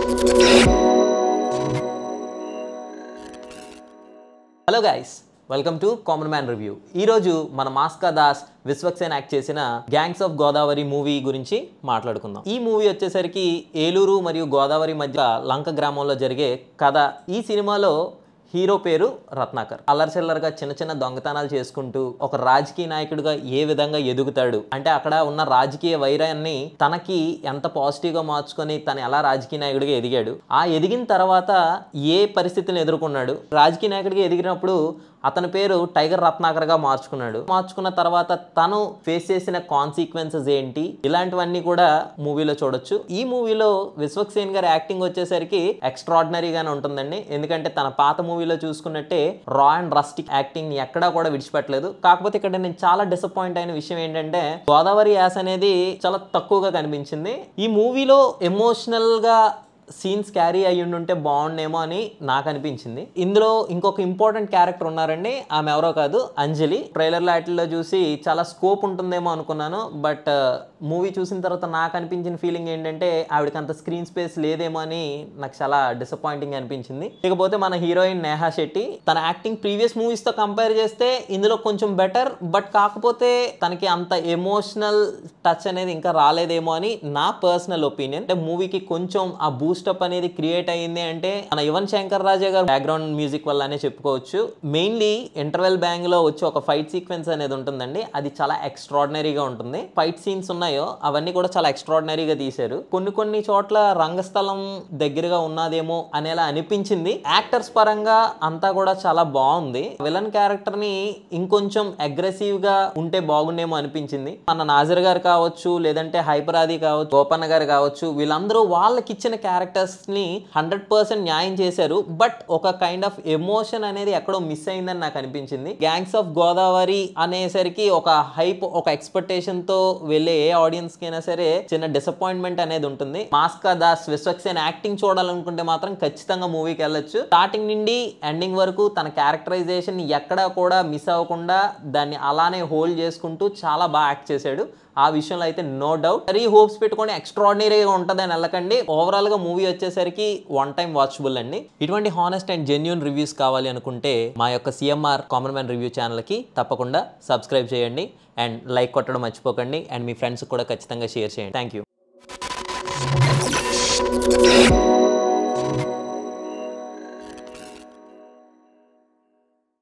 Hello guys, welcome to common man review. ఈరోజు మన మాస్కా Das Vishwaksen act చేసిన గ్యాంగ్స్ ఆఫ్ గోదావరి మూవీ గురించి మాట్లాడుకుందాం. ఈ మూవీ వచ్చేసరికి ఏలూరు మరియు గోదావరి మధ్య లంక గ్రామంలో జరిగే కథ. ఈ సినిమాలో హీరో పేరు రత్నాకర్. అల్లరిచిల్లరగా చిన్న చిన్న దొంగతనాలు చేసుకుంటూ ఒక రాజకీయ నాయకుడిగా ఏ విధంగా ఎదుగుతాడు అంటే, అక్కడ ఉన్న రాజకీయ వైరాన్ని తనకి ఎంత పాజిటివ్గా మార్చుకొని తను ఎలా రాజకీయ నాయకుడిగా ఎదిగాడు, ఆ ఎదిగిన తర్వాత ఏ పరిస్థితిని ఎదుర్కొన్నాడు, రాజకీయ నాయకుడిగా ఎదిగినప్పుడు అతని పేరు టైగర్ రత్నాకర్గా మార్చుకున్న తర్వాత తను ఫేస్ చేసిన కాన్సిక్వెన్సెస్ ఏంటి, ఇలాంటివన్నీ కూడా మూవీలో చూడొచ్చు. ఈ మూవీలో విశ్వక్సేన్ గారి యాక్టింగ్ వచ్చేసరికి ఎక్స్ట్రాడినరీగానే ఉంటుందండి. ఎందుకంటే తన పాత మూవీలో చూసుకున్నట్టే రా అండ్ రస్టిక్ యాక్టింగ్ ఎక్కడా కూడా విడిచిపెట్టలేదు. కాకపోతే ఇక్కడ నేను చాలా డిసప్పాయింట్ అయిన విషయం ఏంటంటే, గోదావరి యాస అనేది చాలా తక్కువగా కనిపించింది. ఈ మూవీలో ఎమోషనల్ గా సీన్స్ క్యారీ అయ్యి ఉంటే బాగుండేమో అని నాకు అనిపించింది. ఇందులో ఇంకొక ఇంపార్టెంట్ క్యారెక్టర్ ఉన్నారండి, ఆమె ఎవరో కాదు, అంజలి. ట్రైలర్ లాటిల్లో చూసి చాలా స్కోప్ ఉంటుందేమో అనుకున్నాను, బట్ మూవీ చూసిన తర్వాత నాకు అనిపించిన ఫీలింగ్ ఏంటంటే ఆవిడకి అంత స్క్రీన్ స్పేస్ లేదేమో అని నాకు చాలా డిసప్పాయింటింగ్ అనిపించింది. ఇకపోతే మన హీరోయిన్ నేహా శెట్టి, తన యాక్టింగ్ ప్రీవియస్ మూవీస్ తో కంపేర్ చేస్తే ఇందులో కొంచెం బెటర్, బట్ కాకపోతే తనకి అంత ఎమోషనల్ టచ్ అనేది ఇంకా రాలేదేమో అని నా పర్సనల్ ఒపీనియన్. అంటే మూవీకి కొంచెం ఆ బూస్టప్ అనేది క్రియేట్ అయ్యింది అంటే మన యువన్ శంకర్ రాజా గారు బ్యాక్గ్రౌండ్ మ్యూజిక్ వల్లనే చెప్పుకోవచ్చు. మెయిన్లీ ఇంటర్వెల్ బ్యాంగ్ లో వచ్చి ఒక ఫైట్ సీక్వెన్స్ అనేది ఉంటుందండి, అది చాలా ఎక్స్ట్రాడినరీగా ఉంటుంది. ఫైట్ సీన్స్ ఉన్నాయో అవన్నీ కూడా చాలా ఎక్స్ట్రాడినరీగా తీశారు. కొన్ని చోట్ల రంగస్థలం దగ్గరగా ఉన్నదేమో అనేలా అనిపించింది. యాక్టర్స్ పరంగా అంతా కూడా చాలా బాగుంది. విలన్ క్యారెక్టర్ ని ఇంకొంచెం అగ్రెసివ్ గా ఉంటే బాగుండేమో అనిపించింది. మన నాజర్ గారు కావచ్చు, లేదంటే హైపర్ ఆది కావచ్చు, గోపన్న గారు కావచ్చు, వీళ్ళందరూ వాళ్ళకి ఇచ్చిన క్యారెక్టర్స్ ని 100% న్యాయం చేశారు. బట్ ఒక కైండ్ ఆఫ్ ఎమోషన్ అనేది ఎక్కడో మిస్ అయిందని నాకు అనిపించింది. గ్యాంగ్స్ ఆఫ్ గోదావరి అనేసరికి ఒక హైప్, ఒక ఎక్స్పెక్టేషన్ తో వెళ్ళే ఏ ఆడియన్స్ కైనా సరే చిన్న డిసప్పాయింట్మెంట్ అనేది ఉంటుంది. మాస్కా దాస్ విశ్వక్సేన్ యాక్టింగ్ చూడాలనుకుంటే మాత్రం ఖచ్చితంగా మూవీకి వెళ్ళొచ్చు. స్టార్టింగ్ నుండి ఎండింగ్ వరకు తన క్యారెక్టరైజేషన్ ఎక్కడా కూడా మిస్ అవ్వకుండా దాన్ని అలానే హోల్డ్ చేసుకుంటూ చాలా బాగా యాక్ట్ చేశాడు. ఆ విషయంలో అయితే నో డౌట్. మరీ హోప్స్ పెట్టుకొని ఎక్స్ట్రాడినరీగా ఉంటుందని వెళ్ళకండి. ఓవరాల్ గా మూవీ వచ్చేసరికి వన్ టైం వాచబుల్ అండి. ఇటువంటి హానెస్ట్ అండ్ జెన్యూన్ రివ్యూస్ కావాలి అనుకుంటే మా యొక్క CMR common man review channel కి తప్పకుండా సబ్స్క్రైబ్ చేయండి అండ్ లైక్ కొట్టడం మర్చిపోకండి అండ్ మీ ఫ్రెండ్స్ కూడా ఖచ్చితంగా షేర్ చేయండి. Thank you.